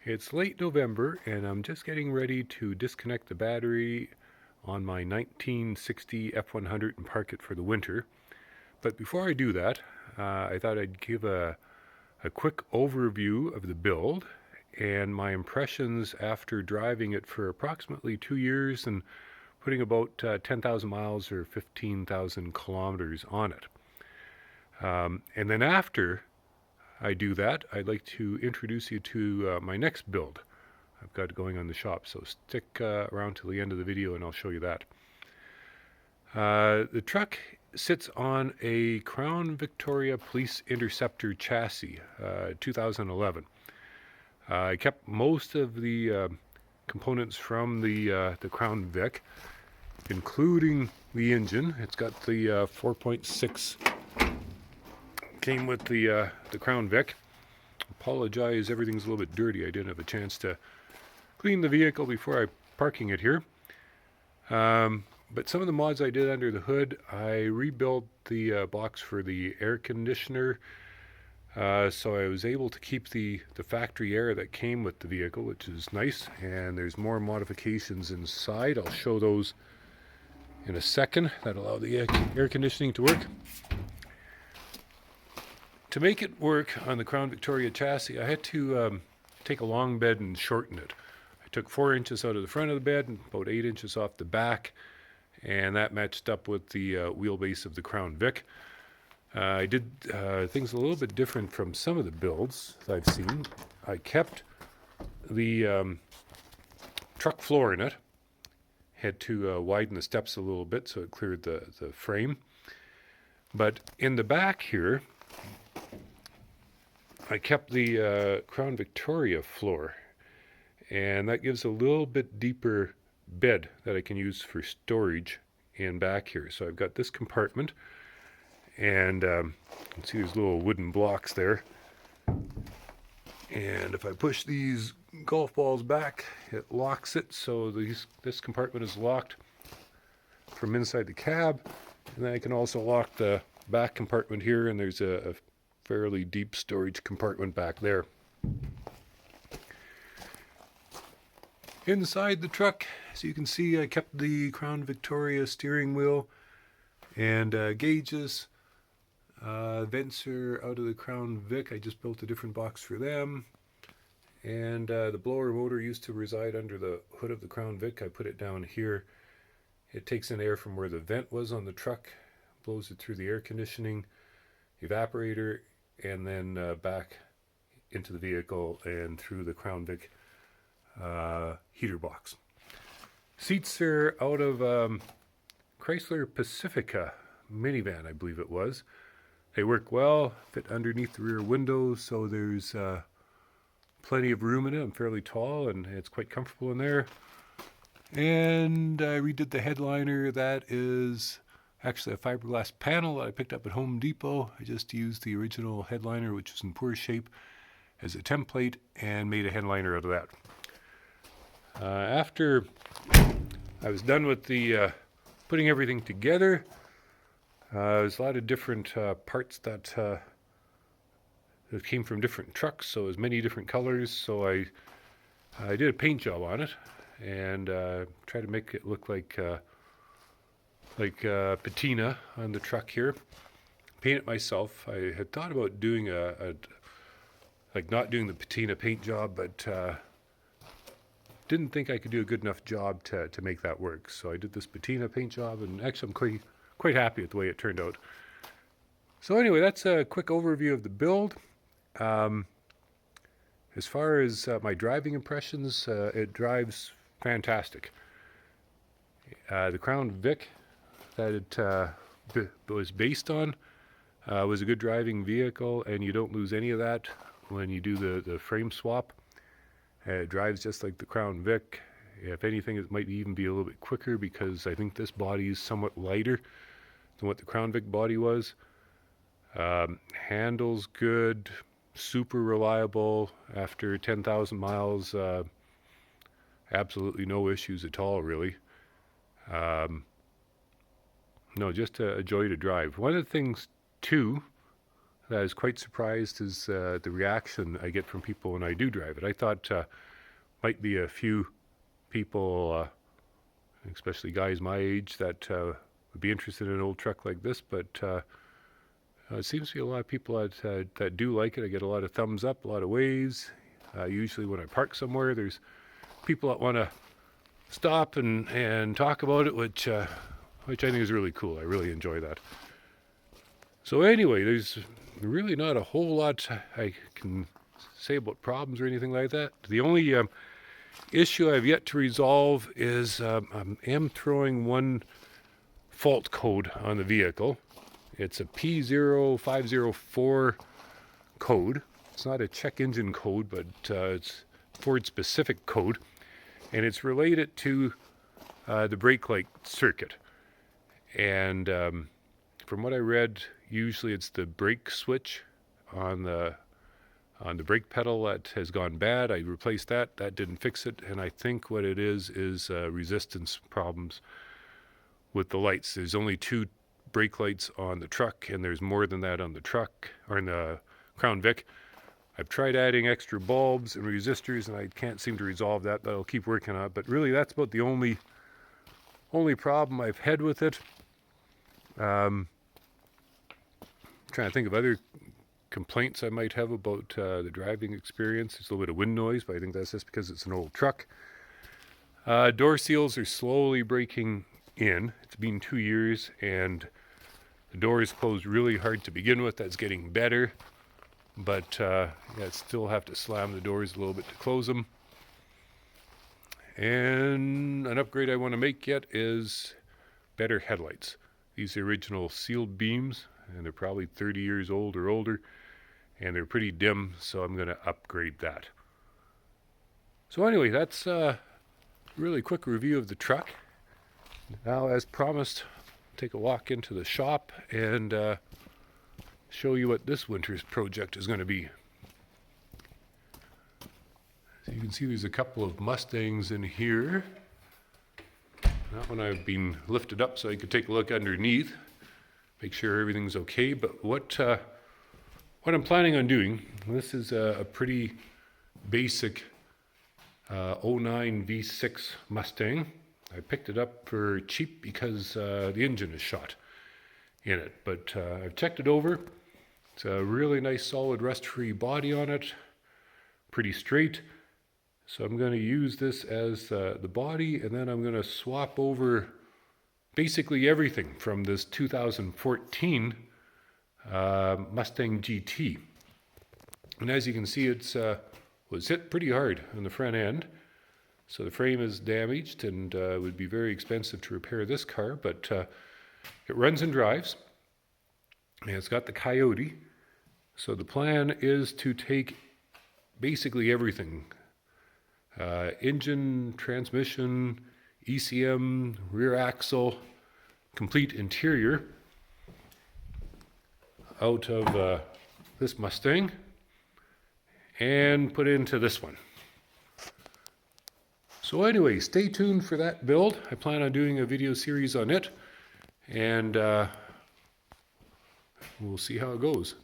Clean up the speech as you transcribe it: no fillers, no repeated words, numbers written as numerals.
It's late November and I'm just getting ready to disconnect the battery on my 1960 F100 and park it for the winter. But before I do that, I thought I'd give a quick overview of the build and my impressions after driving it for approximately 2 years and putting about 10,000 miles or 15,000 kilometers on it. And then after I do that, I'd like to introduce you to my next build I've got going on the shop. So stick around till the end of the video and I'll show you that. The truck sits on a Crown Victoria Police Interceptor chassis, 2011. I kept most of the components from the Crown Vic, including the engine. It's got the 4.6, came with the Crown Vic. Apologize, everything's a little bit dirty. I didn't have a chance to clean the vehicle before I parking it here. But some of the mods I did under the hood, I rebuilt the box for the air conditioner, so I was able to keep the factory air that came with the vehicle, which is nice. And there's more modifications inside. I'll show those in a second that allow the air conditioning to work. To make it work on the Crown Victoria chassis, I had to take a long bed and shorten it. I took 4 inches out of the front of the bed and about 8 inches off the back, and that matched up with the wheelbase of the Crown Vic. I did things a little bit different from some of the builds I've seen. I kept the truck floor in it. Had to widen the steps a little bit so it cleared the frame. But in the back here, I kept the Crown Victoria floor, and that gives a little bit deeper bed that I can use for storage in back here. So I've got this compartment, and you can see there's little wooden blocks there. And if I push these golf balls back, it locks it, so this compartment is locked from inside the cab. And then I can also lock the back compartment here, and there's a fairly deep storage compartment back there. Inside the truck, as you can see, I kept the Crown Victoria steering wheel and gauges. Vents are out of the Crown Vic. I just built a different box for them. And the blower motor used to reside under the hood of the Crown Vic. I put it down here. It takes in air from where the vent was on the truck, blows it through the air conditioning, evaporator, and then back into the vehicle and through the Crown Vic heater box. Seats are out of Chrysler Pacifica minivan, I believe it was. They work well, fit underneath the rear window, so there's plenty of room in it. I'm fairly tall and it's quite comfortable in there. And I redid the headliner. That is actually a fiberglass panel that I picked up at Home Depot. I just used the original headliner, which was in poor shape, as a template and made a headliner out of that. After I was done with the putting everything together, there's a lot of different parts that came from different trucks, so as many different colors. So I did a paint job on it and tried to make it look like patina on the truck here. Paint it myself. I had thought about doing not doing the patina paint job, but didn't think I could do a good enough job to make that work. So I did this patina paint job, and actually I'm quite happy with the way it turned out. So anyway, that's a quick overview of the build. As far as my driving impressions, it drives fantastic. The Crown Vic that it was based on was a good driving vehicle, and you don't lose any of that when you do the frame swap. It drives just like the Crown Vic. If anything, it might even be a little bit quicker because I think this body is somewhat lighter than what the Crown Vic body was. Handles good, super reliable. After 10,000 miles, absolutely no issues at all, really. No, just a joy to drive. One of the things, too, that I was quite surprised is the reaction I get from people when I do drive it. I thought might be a few people, especially guys my age, that would be interested in an old truck like this, but it seems to be a lot of people that do like it. I get a lot of thumbs up, a lot of waves. Usually when I park somewhere, there's people that want to stop and talk about it, which I think is really cool. I really enjoy that. So anyway, there's really not a whole lot I can say about problems or anything like that. The only issue I've yet to resolve is I am throwing one fault code on the vehicle. It's a P0504 code. It's not a check engine code, but it's Ford specific code, and it's related to the brake light circuit. And from what I read, usually it's the brake switch on the brake pedal that has gone bad. I replaced that. That didn't fix it, and I think what it is resistance problems with the lights. There's only 2 brake lights on the truck, and there's more than that on the truck or in the Crown Vic. I've tried adding extra bulbs and resistors, and I can't seem to resolve that, but I'll keep working on it. But really, that's about the only problem I've had with it. Trying to think of other complaints I might have about the driving experience. There's a little bit of wind noise, but I think that's just because it's an old truck. Door seals are slowly breaking in. It's been 2 years, and the door is closed really hard to begin with. That's getting better, but yeah, I still have to slam the doors a little bit to close them. And an upgrade I want to make yet is better headlights. These are original sealed beams, and they're probably 30 years old or older, and they're pretty dim, so I'm going to upgrade that. So anyway, that's a really quick review of the truck. Now, as promised, take a walk into the shop and show you what this winter's project is going to be. So you can see there's a couple of Mustangs in here. That one I've been lifted up so I could take a look underneath, make sure everything's okay. But what I'm planning on doing, this is a pretty basic 09 V6 Mustang. I picked it up for cheap because the engine is shot in it, but I've checked it over. It's a really nice solid rust-free body on it, pretty straight. So I'm going to use this as the body, and then I'm going to swap over basically everything from this 2014 Mustang GT. And as you can see, it's was hit pretty hard on the front end. So the frame is damaged, and it would be very expensive to repair this car, but it runs and drives, and it's got the Coyote. So the plan is to take basically everything, engine, transmission, ECM, rear axle, complete interior, out of this Mustang and put into this one. So anyway, stay tuned for that build. I plan on doing a video series on it, and we'll see how it goes.